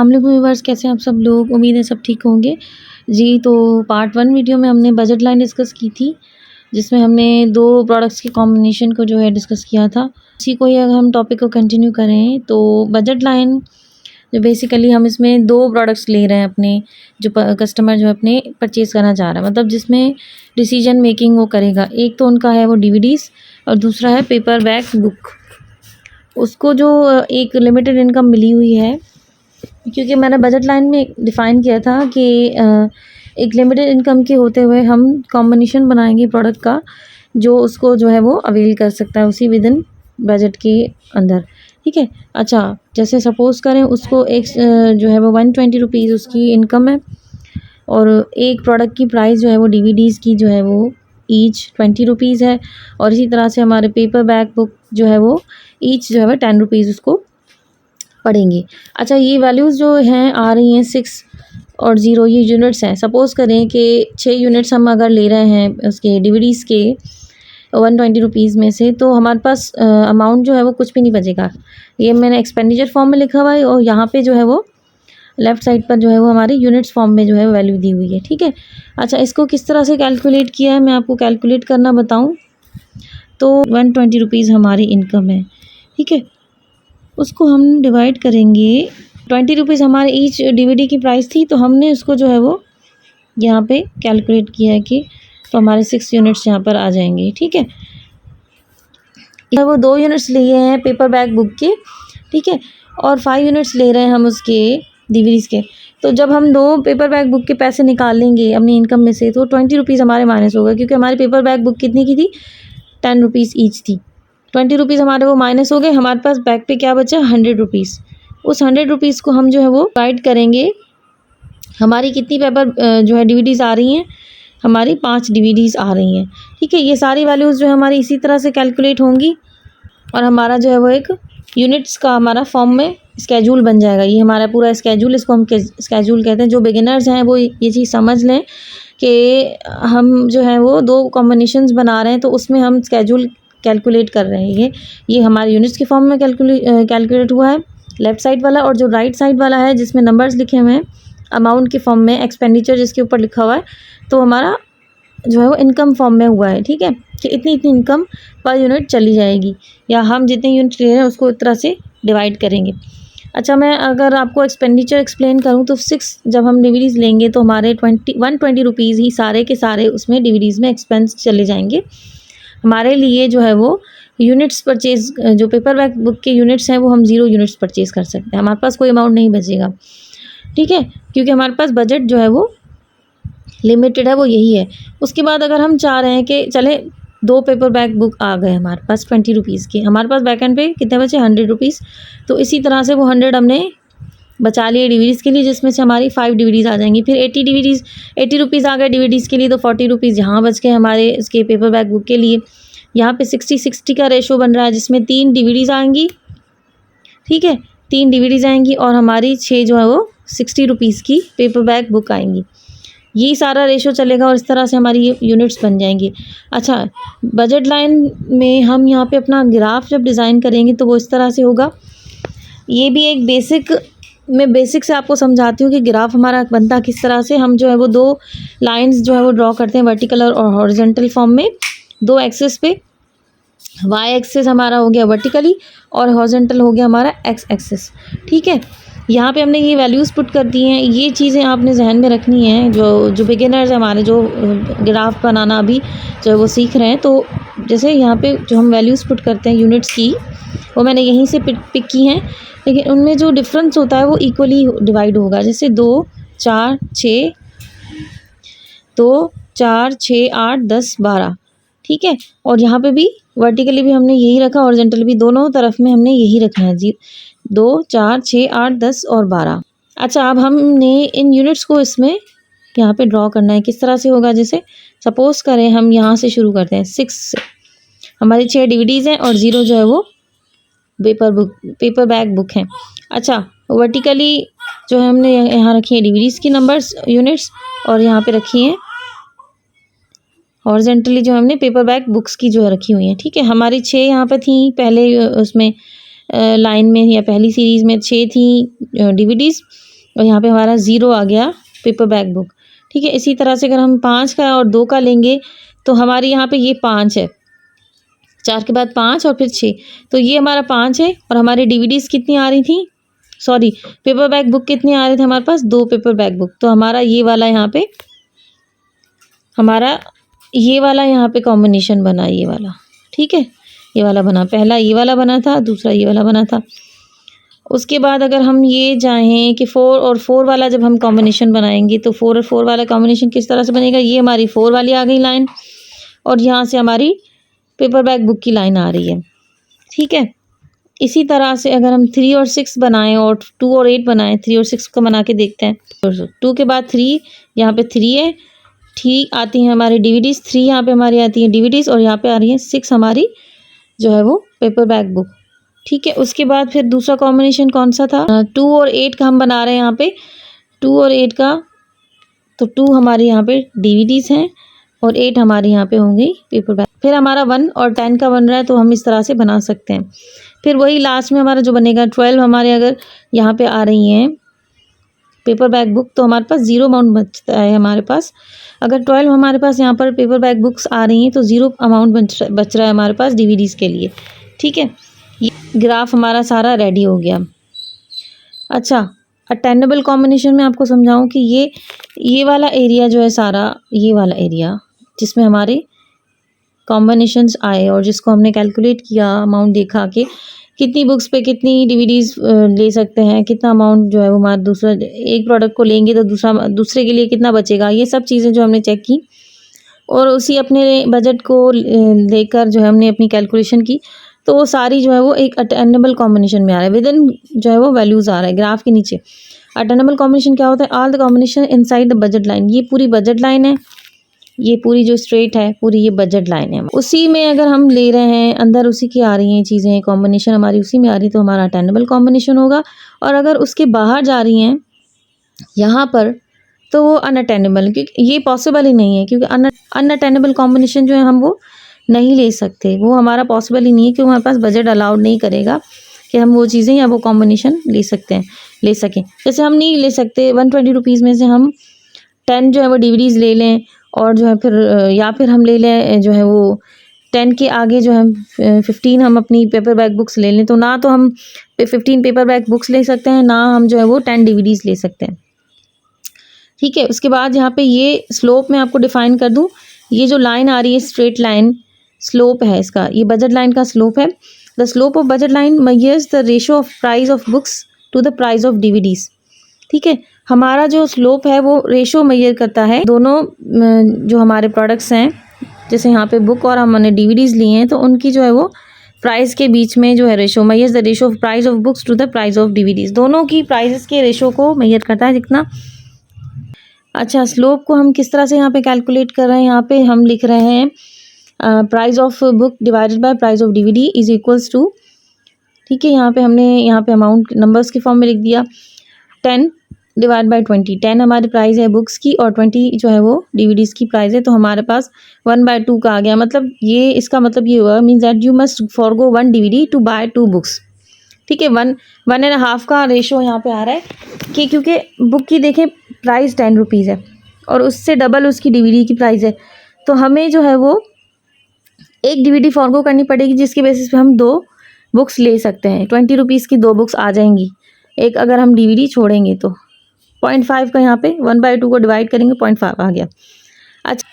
अस्सलाम वालेकुम व्यूअर्स, कैसे हैं आप सब लोग। उम्मीद है सब ठीक होंगे जी। तो पार्ट 1 वीडियो में हमने बजट लाइन डिस्कस की थी, जिसमें हमने 2 प्रोडक्ट्स के कॉम्बिनेशन को जो है डिस्कस किया था। इसी को ही अगर हम टॉपिक को कंटिन्यू करें तो बजट लाइन जो बेसिकली हम इसमें 2 प्रोडक्ट्स ले रहे हैं अपने, जो कस्टमर जो अपने परचेज़ करना चाह रहा है, मतलब जिसमें डिसीजन मेकिंग वो करेगा। एक तो उनका है वो डीवीडीज़ और दूसरा है पेपर बैक बुक। उसको जो एक लिमिटेड इनकम मिली हुई है, क्योंकि मैंने बजट लाइन में डिफ़ाइन किया था कि एक लिमिटेड इनकम के होते हुए हम कॉम्बिनेशन बनाएंगे प्रोडक्ट का, जो उसको जो है वो अवेल कर सकता है उसी विद इन बजट के अंदर, ठीक है। अच्छा, जैसे सपोज़ करें उसको एक जो है वो 120 रुपीज़ उसकी इनकम है, और एक प्रोडक्ट की प्राइस जो है वो डीवीडीज़ की जो है वो ईच 20 रुपीज़ है, और इसी तरह से हमारे पेपर बैक बुक जो है वो ईच जो है वो 10 रुपीज़ उसको पड़ेंगे। अच्छा, ये वैल्यूज़ जो हैं आ रही हैं 6 और 0, ये यूनिट्स हैं। सपोज़ करें कि 6 यूनिट्स हम अगर ले रहे हैं उसके डीवीडीज़ के 120 रुपीज़ में से, तो हमारे पास अमाउंट जो है वो कुछ भी नहीं बचेगा। ये मैंने एक्सपेंडिचर फॉर्म में लिखा हुआ है, और यहाँ पे जो है वो लेफ़्ट साइड पर जो है वो हमारी यूनिट्स फॉर्म में जो है वैल्यू दी हुई है, ठीक है। अच्छा, इसको किस तरह से कैलकुलेट किया है मैं आपको कैलकुलेट करना बताऊँ तो 120 रुपीज़ हमारी इनकम है, ठीक है। उसको हम डिवाइड करेंगे, 20 रुपीज़ हमारे ईच डीवीडी की प्राइस थी, तो हमने उसको जो है वो यहाँ पे कैलकुलेट किया है कि तो हमारे 6 यूनिट्स यहाँ पर आ जाएंगे, ठीक है। वो 2 यूनिट्स लिए हैं पेपर बैक बुक के, ठीक है, और 5 यूनिट्स ले रहे हैं हम उसके डीवीडीज़ के। तो जब हम 2 पेपर बैक बुक के पैसे निकालेंगे अपनी इनकम में से, तो 20 रुपीज़ हमारे माइनस होगा, क्योंकि हमारी पेपर बैक बुक कितनी की थी, 10 रुपीज़ ईच थी। 20 रुपीज़ हमारे वो माइनस हो गए, हमारे पास बैक पे क्या बचा, 100 रुपीज़। उस 100 रुपीज़ को हम जो है वो डिवाइड करेंगे। हमारी कितनी पेपर जो है डीवीडीज़ आ रही हैं, हमारी 5 डीवीडीज़ आ रही हैं, ठीक है। ये सारी वैल्यूज़ जो है हमारी इसी तरह से कैलकुलेट होंगी, और हमारा जो है वो एक यूनिट्स का हमारा फॉर्म में स्केड्यूल बन जाएगा। ये हमारा पूरा स्केड्यूल, इसको हम स्केड्यूल कहते हैं। जो बिगिनर्स हैं वो ये चीज़ समझ लें कि हम जो है वो 2 कॉम्बिनेशंस बना रहे हैं, तो उसमें हम स्केड्यूल कैलकुलेट कर रहे हैं। ये हमारे यूनिट्स के फॉर्म में कैलकुलेट हुआ है लेफ़्ट साइड वाला, और जो राइट साइड वाला है जिसमें नंबर्स लिखे हुए हैं अमाउंट के फॉर्म में, एक्सपेंडिचर जिसके ऊपर लिखा हुआ है, तो हमारा जो है वो इनकम फॉर्म में हुआ है, ठीक है, कि इतनी इतनी इनकम पर यूनिट चली जाएगी, या हम जितने यूनिट ले रहे हैं उसको इस तरह से डिवाइड करेंगे। अच्छा, मैं अगर आपको एक्सपेंडिचर एक्सप्लेन करूँ तो 6 जब हम डीवीडीज़ लेंगे तो हमारे 120 रुपीज़ ही सारे के सारे उसमें डीवीडीज़ में एक्सपेंस चले जाएंगे। हमारे लिए जो है वो यूनिट्स परचेज़, जो पेपर बैक बुक के यूनिट्स हैं वो हम 0 यूनिट्स परचेज़ कर सकते हैं, हमारे पास कोई अमाउंट नहीं बचेगा, ठीक है, क्योंकि हमारे पास बजट जो है वो लिमिटेड है, वो यही है। उसके बाद अगर हम चाह रहे हैं कि चले 2 पेपर बैक बुक आ गए हमारे पास 20 रुपीज़ के, हमारे पास बैक एंड पे कितने बचे, 100 रुपीज़, तो इसी तरह से वो 100 हमने बचा लिए डीवीडीज़ के लिए, जिसमें से हमारी 5 डीवीडीज़ आ जाएंगी। फिर 80 रुपीज़ आ गए डीवीडीज़ के लिए, तो 40 रुपीज़ यहाँ बच गए हमारे इसके पेपर बैक बुक के लिए। यहाँ पे 60-60 का रेशो बन रहा है, जिसमें 3 डीवीडीज़ आएंगी, ठीक है, 3 डीवीडीज़ आएंगी, और हमारी 6 जो है वो 60 रुपीज़ की पेपर बैक बुक आएंगी। ये सारा रेशो चलेगा, और इस तरह से हमारी ये यूनिट्स बन जाएंगी। अच्छा, बजट लाइन में हम यहाँ पे अपना ग्राफ जब डिज़ाइन करेंगे तो वो इस तरह से होगा। ये भी एक बेसिक से आपको समझाती हूँ कि ग्राफ हमारा बनता किस तरह से। हम जो है वो 2 लाइंस जो है वो ड्रॉ करते हैं वर्टिकल और हॉरिजॉन्टल फॉर्म में, 2 एक्सिस पे। वाई एक्सिस हमारा हो गया वर्टिकली, और हॉरिजॉन्टल हो गया हमारा एक्स एक्सिस, ठीक है। यहाँ पे हमने ये वैल्यूज़ पुट कर दी हैं। ये चीज़ें आपने जहन में रखनी है, जो बिगिनर्स हमारे, जो ग्राफ बनाना अभी जो है वो सीख रहे हैं। तो जैसे यहाँ पे जो हम वैल्यूज़ पुट करते हैं यूनिट्स की, वो मैंने यहीं से पिक की हैं, लेकिन उनमें जो डिफरेंस होता है वो इक्वली डिवाइड होगा। जैसे 2, 4, 6, 2, 4, 6, 8, 10, 12, ठीक है। और यहाँ पे भी वर्टिकली भी हमने यही रखा, हॉरिजॉन्टल भी, दोनों तरफ में हमने यही रखना है जी, 2, 4, 6, 8, 10 और 12। अच्छा, अब हमने इन यूनिट्स को इसमें यहाँ पे ड्रॉ करना है। किस तरह से होगा, जैसे सपोज़ करें हम यहाँ से शुरू करते हैं 6 से, हमारी 6 डीवीडीज़ हैं, और 0 जो है वो पेपर बैक बुक हैं। अच्छा, वर्टिकली जो है हमने यहाँ रखी है डीवीडीज़ की नंबर्स यूनिट्स, और यहाँ पे रखी हैं हॉरिजॉन्टली जो हमने पेपर बैक बुक्स की जो है रखी हुई हैं, ठीक है। हमारी 6 यहाँ पे थी पहले उसमें लाइन में, या पहली सीरीज़ में 6 थी डीवीडीज़, और यहाँ पे हमारा 0 आ गया पेपर बैग बुक। ठीक है, इसी तरह से अगर हम 5 का और 2 का लेंगे तो हमारे यहाँ पे ये 5 है, 4 के बाद 5 और फिर 6, तो ये हमारा 5 है। और हमारी डीवीडीज़ कितनी आ रही थी, सॉरी पेपर बैग बुक कितने आ रहे थे हमारे पास, 2 पेपर बैग बुक। तो हमारा ये वाला यहाँ पे कॉम्बिनेशन बना, ये वाला। ठीक है, ये वाला बना, पहला ये वाला बना था, दूसरा ये वाला बना था। उसके बाद अगर हम ये चाहें कि 4 और 4 वाला जब हम कॉम्बिनेशन बनाएंगे तो 4 और 4 वाला कॉम्बिनेशन किस तरह से बनेगा, ये हमारी 4 वाली आ गई लाइन और यहाँ से हमारी पेपर बैग बुक की लाइन आ रही है। ठीक है, इसी तरह से अगर हम 3 और 6 बनाएं और 2 और 8 बनाएं, 3 और 6 का बना के देखते हैं। 2 के बाद 3, यहाँ पे 3 है, 3 आती हैं हमारी डीवीडीज़, 3 यहाँ पे हमारी आती है डीवीडीज़ और यहाँ पे आ रही है 6 हमारी जो है वो पेपर बैग बुक। ठीक है, उसके बाद फिर दूसरा कॉम्बिनेशन कौन सा था, 2 और 8 का हम बना रहे हैं यहाँ पे, 2 और 8 का, तो 2 हमारे यहाँ पे डीवीडीज़ हैं और 8 हमारे यहाँ पे होंगी पेपर बैग। फिर हमारा 1 और 10 का बन रहा है तो हम इस तरह से बना सकते हैं। फिर वही लास्ट में हमारा जो बनेगा 12 हमारे अगर यहाँ पे आ रही हैं पेपर बैग बुक तो हमारे पास 0 अमाउंट बचता है हमारे पास। अगर 12 हमारे पास यहाँ पर पेपर बैग बुक्स आ रही हैं तो 0 अमाउंट बच रहा है हमारे पास डीवीडीज़ के लिए। ठीक है, ये ग्राफ हमारा सारा रेडी हो गया। अच्छा, अटेंडेबल कॉम्बिनेशन में आपको समझाऊं कि ये वाला एरिया जो है सारा, ये वाला एरिया जिसमें हमारे कॉम्बिनेशंस आए और जिसको हमने कैलकुलेट किया, अमाउंट देखा कि कितनी बुक्स पे कितनी डीवीडीज़ ले सकते हैं, कितना अमाउंट जो है वो हमारा दूसरा एक प्रोडक्ट को लेंगे तो दूसरे के लिए कितना बचेगा, ये सब चीज़ें जो हमने चेक की और उसी अपने बजट को लेकर जो है हमने अपनी कैलकुलेशन की, तो वो सारी जो है वो एक अटेंडेबल कॉम्बिनेशन में आ रहा है, विदिन जो है वो वैल्यूज़ आ रहा है ग्राफ के नीचे। अटेंडेबल कॉम्बिनेशन क्या होता है, all the combination inside the budget line. ये पूरी बजट लाइन है, ये पूरी जो स्ट्रेट है पूरी ये बजट लाइन है, उसी में अगर हम ले रहे हैं अंदर उसी की आ रही हैं चीज़ें, कॉम्बिनेशन हमारी उसी में आ रही है तो हमारा अटेंडेबल कॉम्बिनेशन होगा। और अगर उसके बाहर जा रही हैं यहाँ पर तो वो अनअटेंडेबल, क्योंकि ये पॉसिबल ही नहीं है, क्योंकि अनअटेंडेबल कॉम्बिनेशन जो है हम वो नहीं ले सकते, वो हमारा पॉसिबल ही नहीं है, क्योंकि हमारे पास बजट अलाउड नहीं करेगा कि हम वो चीज़ें या वो कॉम्बिनेशन ले सकें। जैसे हम नहीं ले सकते 120 रुपीज़ में से हम 10 जो है वो डीवीडीज़ ले लें और जो है फिर या फिर हम ले लें जो है वो 10 के आगे जो है 15 हम अपनी पेपर बैग बुक्स ले लें, तो ना तो हम 15 पेपर बैग बुक्स ले सकते हैं, ना हम जो है वो 10 डीवीडीज़ ले सकते हैं। ठीक है, उसके बाद यहाँ पे ये स्लोप मैं आपको डिफाइन कर दूँ, ये जो लाइन आ रही है स्ट्रेट लाइन स्लोप है इसका, ये बजट लाइन का स्लोप है। The slope of budget line measures the ratio of price of books to the price of DVDs. ठीक है, हमारा जो स्लोप है वो रेशो मेजर करता है दोनों जो हमारे प्रोडक्ट्स हैं, जैसे यहाँ पे बुक और हमने डीवीडीज़ लिए हैं तो उनकी जो है वो प्राइस के बीच में जो है ratio, measures the ratio of price of books to the price of DVDs, दोनों की प्राइसेस के रेशो को मेजर करता है जितना। अच्छा, स्लोप को हम किस तरह से यहाँ पे कैलकुलेट कर रहे हैं, यहाँ पे हम लिख रहे हैं price of book divided by price of DVD is equals to, ठीक है, यहाँ पे हमने यहाँ पे अमाउंट नंबर्स के फॉर्म में लिख दिया, 10 डिवाइड बाई 20, 10 हमारी प्राइस है बुक्स की और 20 जो है वो डीवीडीज़ की प्राइस है, तो हमारे पास 1/2 का आ गया। मतलब ये इसका मतलब ये हुआ means that you must forgo 1 DVD to buy 2 books. ठीक है, 1.5 का रेशो यहाँ पे आ रहा है कि क्योंकि बुक की देखें प्राइस 10 रुपीज़ है और उससे डबल उसकी डीवीडी की प्राइस है, तो हमें जो है वो एक डीवीडी फॉरगो करनी पड़ेगी जिसकी बेसिस पे हम 2 बुक्स ले सकते हैं। 20 रुपीज़ की 2 बुक्स आ जाएंगी, एक अगर हम डीवीडी छोड़ेंगे तो 0.5 का यहाँ पे 1/2 को डिवाइड करेंगे 0.5 आ गया। अच्छा,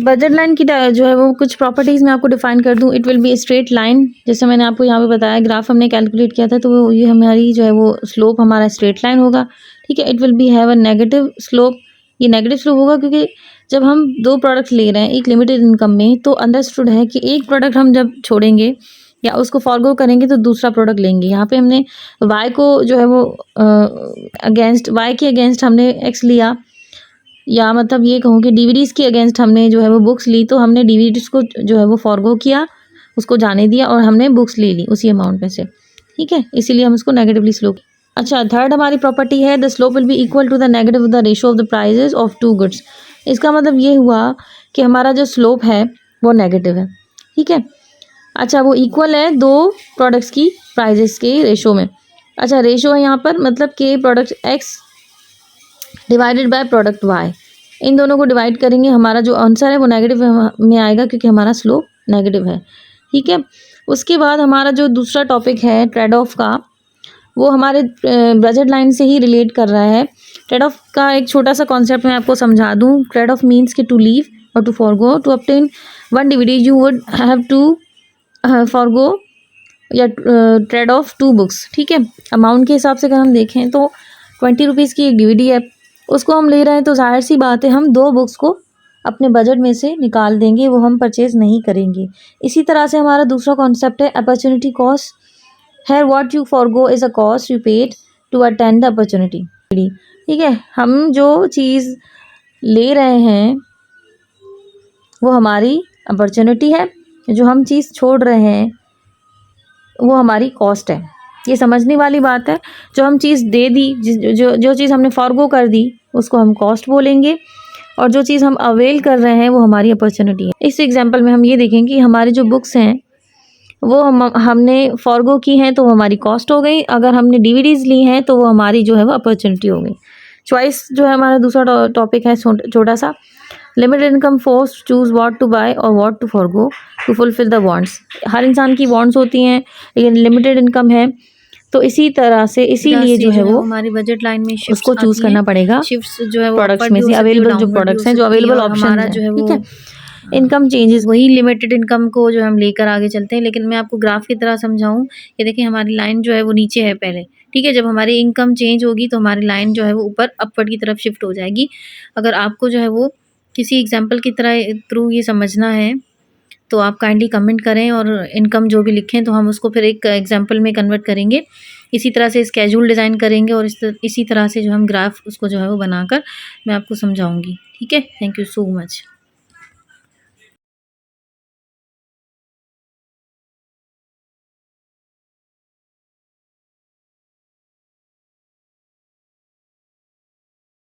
बजट लाइन की जो है वो कुछ प्रॉपर्टीज़ मैं आपको डिफाइन कर दूँ। It will be a straight line, जैसे मैंने आपको यहाँ पे बताया ग्राफ हमने कैलकुलेट किया था, तो वो ये हमारी जो है वो स्लोप हमारा स्ट्रेट लाइन होगा। ठीक है, it will be have a negative slope, ये नेगेटिव स्लोप होगा क्योंकि जब हम 2 प्रोडक्ट्स ले रहे हैं एक लिमिटेड इनकम में, तो अंडरस्टूड है कि एक प्रोडक्ट हम जब छोड़ेंगे या उसको फॉरगो करेंगे तो दूसरा प्रोडक्ट लेंगे। यहाँ पे हमने वाई को जो है वो अगेंस्ट वाई के अगेंस्ट हमने एक्स लिया, या मतलब ये कहूँ कि डीवीडीज़ के अगेंस्ट हमने जो है वो बुक्स ली, तो हमने डीवीडीज़ को जो है वो फॉरगो किया, उसको जाने दिया और हमने बुक्स ले ली उसी अमाउंट में से। ठीक है, इसीलिए हम इसको नेगेटिवली स्लोप। अच्छा, थर्ड हमारी प्रॉपर्टी है the slope will be equal to the negative of the ratio of the prices of 2 goods. इसका मतलब ये हुआ कि हमारा जो स्लोप है वो नेगेटिव है। ठीक है, अच्छा, वो इक्वल है 2 प्रोडक्ट्स की प्राइजेस के रेशो में। अच्छा, रेशो है यहाँ पर मतलब के product X divided by product Y. इन दोनों को डिवाइड करेंगे, हमारा जो आंसर है वो नेगेटिव में आएगा क्योंकि हमारा स्लोप नेगेटिव है। ठीक है, उसके बाद हमारा जो दूसरा टॉपिक है ट्रेड ऑफ का, वो हमारे बजट लाइन से ही रिलेट कर रहा है। ट्रेड ऑफ का एक छोटा सा कॉन्सेप्ट मैं आपको समझा दूं। ट्रेड ऑफ मीन्स कि to leave or to forgo. To obtain one DVD you would have to forgo या ट्रेड ऑफ टू बुक्स। ठीक है, अमाउंट के हिसाब से अगर हम देखें तो 20 रुपीज़ की एक डीवीडी है, उसको हम ले रहे हैं तो जाहिर सी बात है हम 2 बुक्स को अपने बजट में से निकाल देंगे, वो हम परचेज़ नहीं करेंगे। इसी तरह से हमारा दूसरा कॉन्सेप्ट है opportunity cost. Here what you forgo is a cost you paid to attend the opportunity. ठीक है, हम जो चीज़ ले रहे हैं वो हमारी अपॉर्चुनिटी है, जो हम चीज़ छोड़ रहे हैं वो हमारी कॉस्ट है। ये समझने वाली बात है। जो हम चीज़ दे दी, जो चीज़ हमने फॉरगो कर दी उसको हम कॉस्ट बोलेंगे, और जो चीज़ हम अवेल कर रहे हैं वो हमारी अपॉर्चुनिटी है। इस एग्जांपल में हम ये देखेंगे कि हमारी जो बुक्स हैं वो हमने फॉरगो की हैं तो वो हमारी कॉस्ट हो गई, अगर हमने डीवीडीज़ ली हैं तो वो हमारी जो है वो अपॉर्चुनिटी हो गई। चॉइस जो है हमारा दूसरा टॉपिक है छोटा सा। Limited income forces choose what to buy और what to forgo to fulfil the wants. हर इंसान की वांट्स होती हैं लेकिन लिमिटेड इनकम है, तो इसी तरह से इसीलिए जो है वो हमारी बजट लाइन में उसको चूज करना पड़ेगा। शिफ्ट्स जो है वो प्रोडक्ट्स में से अवेलेबल जो प्रोडक्ट्स हैं, जो अवेलेबल ऑप्शन है, जो है ठीक वो है। इनकम चेंजेस वही लिमिटेड इनकम को जो हम लेकर आगे चलते हैं। लेकिन मैं आपको ग्राफ की तरह समझाऊं, ये देखिए हमारी लाइन जो है वो नीचे है पहले, ठीक है। जब हमारी इनकम चेंज होगी तो हमारी लाइन जो है वो ऊपर अपवर्ड की तरफ शिफ्ट हो जाएगी। अगर आपको जो है वो किसी एग्जाम्पल की तरह थ्रू ये समझना है तो आप काइंडली कमेंट करें और इनकम जो भी लिखें तो हम उसको फिर एक एग्जाम्पल में कन्वर्ट करेंगे। इसी तरह से स्केड्यूल डिज़ाइन करेंगे और इसी तरह से जो हम ग्राफ उसको जो है वो बनाकर मैं आपको समझाऊंगी। ठीक है, थैंक यू सो मच।